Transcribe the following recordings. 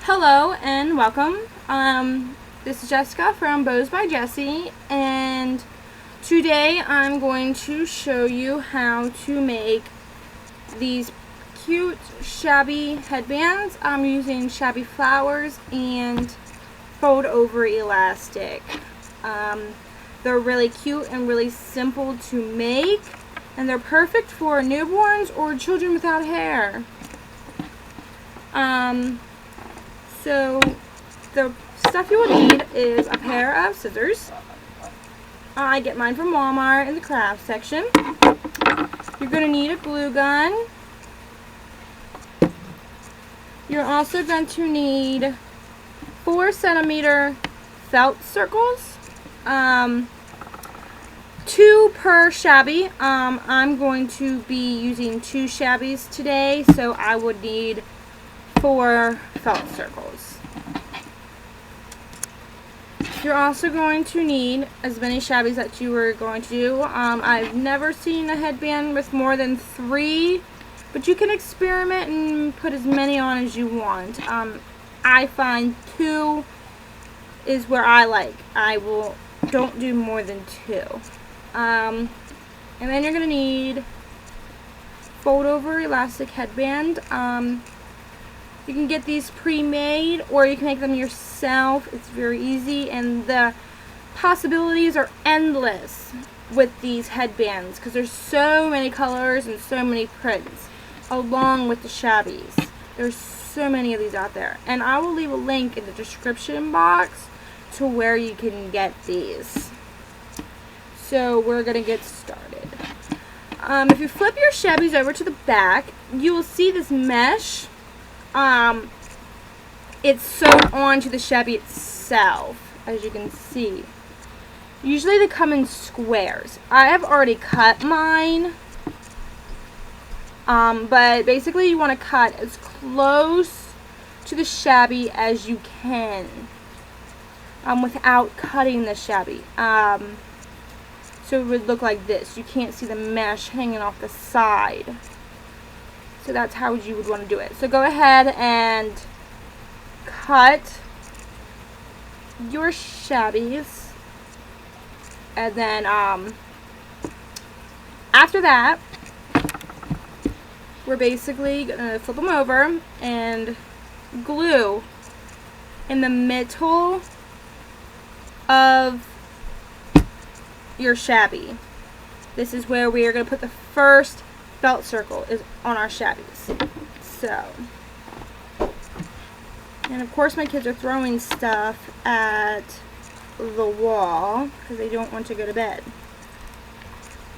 Hello and welcome. This is Jessica from Bows by Jessie, and today I'm going to show you how to make these cute shabby headbands. I'm using shabby flowers and fold over elastic. They're really cute and really simple to make, and they're perfect for newborns or children without hair. So the stuff you will need is a pair of scissors. I get mine from Walmart in the craft section. You're going to need a glue gun. You're also going to need 4cm felt circles. 2 per shabby. I'm going to be using 2 shabbies today, so I would need 4 felt circles. You're also going to need as many shabbies that you were going to do. I've never seen a headband with more than 3, but you can experiment and put as many on as you want. I find 2 is where I like. Don't do more than 2. And then you're going to need fold over elastic headband. You can get these pre-made, or you can make them yourself. It's very easy, and the possibilities are endless with these headbands because there's so many colors and so many prints along with the shabbies. There's so many of these out there, and I will leave a link in the description box to where you can get these. So we're gonna get started. If you flip your shabbies over to the back, you will see this mesh. It's sewn onto the shabby itself, as you can see. Usually they come in squares. I have already cut mine, but basically you want to cut as close to the shabby as you can, without cutting the shabby. So it would look like this. You can't see the mesh hanging off the side. So that's how you would want to do it. So go ahead and cut your shabbies. And then after that, we're basically going to flip them over and glue in the middle of your shabby. This is where we are going to put the first felt circle is on our shabbies. So, and of course my kids are throwing stuff at the wall because they don't want to go to bed.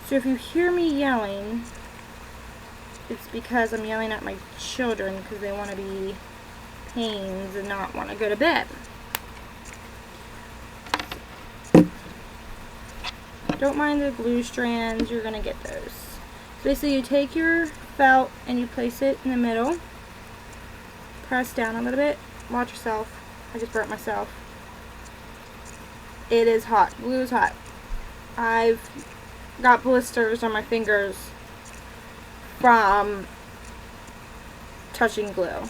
So if you hear me yelling, it's because I'm yelling at my children because they want to be pains and not want to go to bed. Don't mind the glue strands, you're going to get those. So basically you take your felt and you place it in the middle. Press down a little bit. Watch yourself. I just burnt myself. It is hot. Glue is hot. I've got blisters on my fingers from touching glue.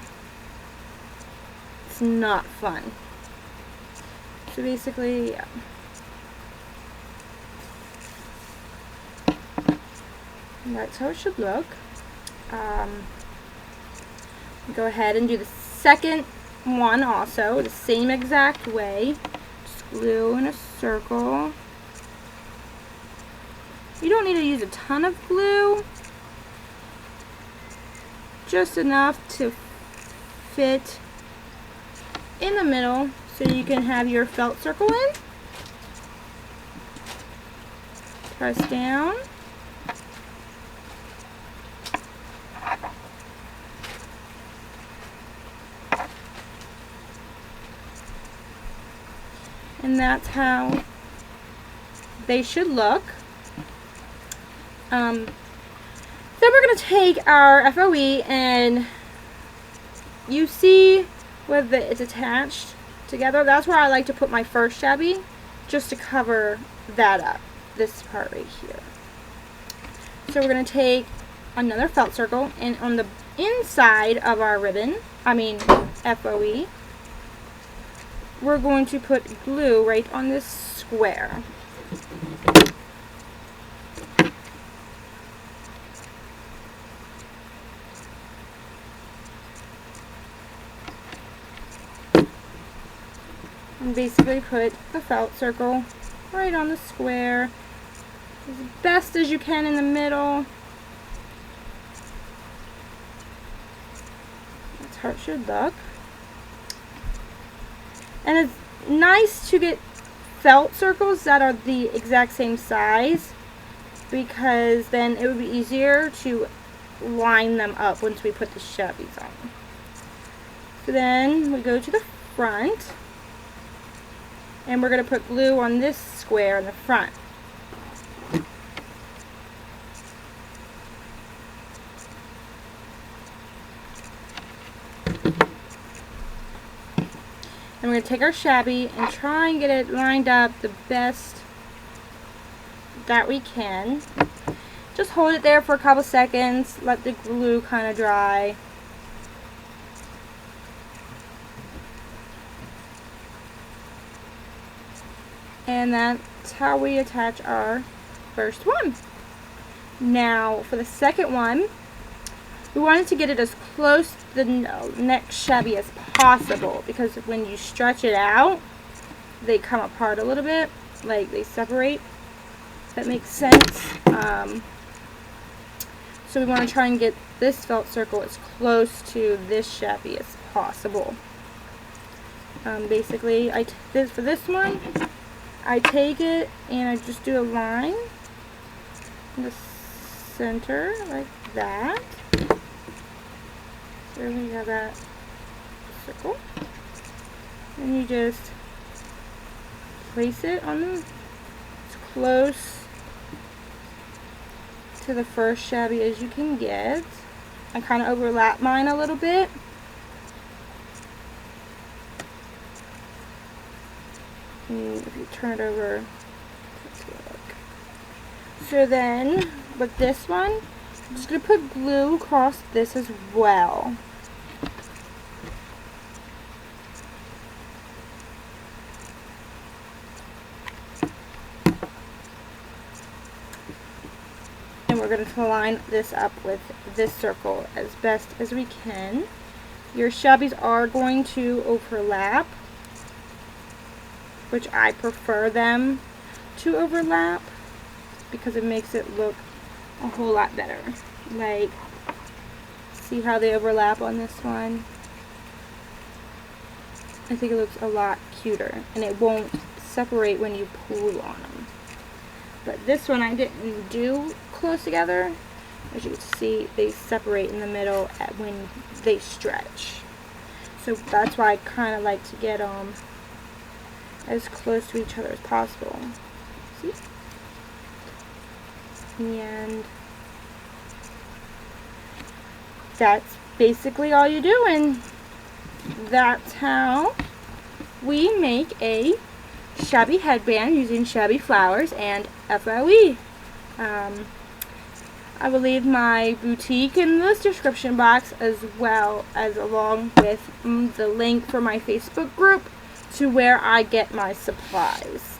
It's not fun. So basically, yeah. That's how it should look. Go ahead and do the second one also the same exact way. Just glue in a circle. You don't need to use a ton of glue, just enough to fit in the middle so you can have your felt circle in. Press down. And that's how they should look. Then we're going to take our FOE, and you see where it's attached together. That's where I like to put my first shabby, just to cover that up, this part right here. So we're going to take another felt circle, and on the inside of our ribbon, FOE, we're going to put glue right on this square. And basically put the felt circle right on the square as best as you can in the middle. That's how it should look. And it's nice to get felt circles that are the exact same size, because then it would be easier to line them up once we put the shabbies on. So then we go to the front, and we're going to put glue on this square in the front. And we're going to take our shabby and try and get it lined up the best that we can. Just hold it there for a couple seconds, let the glue kind of dry. And that's how we attach our first one. Now for the second one, we wanted to get it as close to the next shabby as possible, because when you stretch it out, they come apart a little bit, like they separate. If that makes sense. So we want to try and get this felt circle as close to this shabby as possible. Basically, for this one, I take it and I just do a line in the center like that. So we have that circle, and you just place it on as close to the first shabby as you can get. I kind of overlap mine a little bit. And if you turn it over, that's what it looks. So then, with this one, I'm just going to put glue across this as well. And we're going to line this up with this circle as best as we can. Your shabbies are going to overlap, which I prefer them to overlap because it makes it look a whole lot better. Like, see how they overlap on this one? I think it looks a lot cuter, and it won't separate when you pull on them. But this one I didn't do close together. As you can see, they separate in the middle when they stretch. So that's why I kind of like to get them as close to each other as possible. See? And that's basically all you do, and that's how we make a shabby headband using shabby flowers and FOE. I will leave my boutique in the description box, as well as along with the link for my Facebook group to where I get my supplies.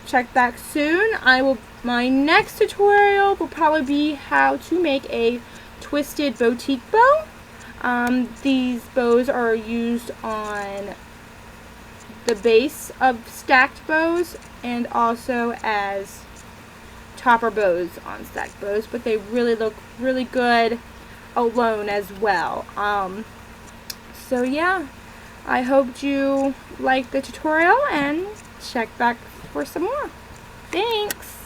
Check back soon. My next tutorial will probably be how to make a twisted boutique bow. These bows are used on the base of stacked bows and also as topper bows on stacked bows, but they really look really good alone as well. So yeah, I hope you liked the tutorial, and check back for some more. Thanks!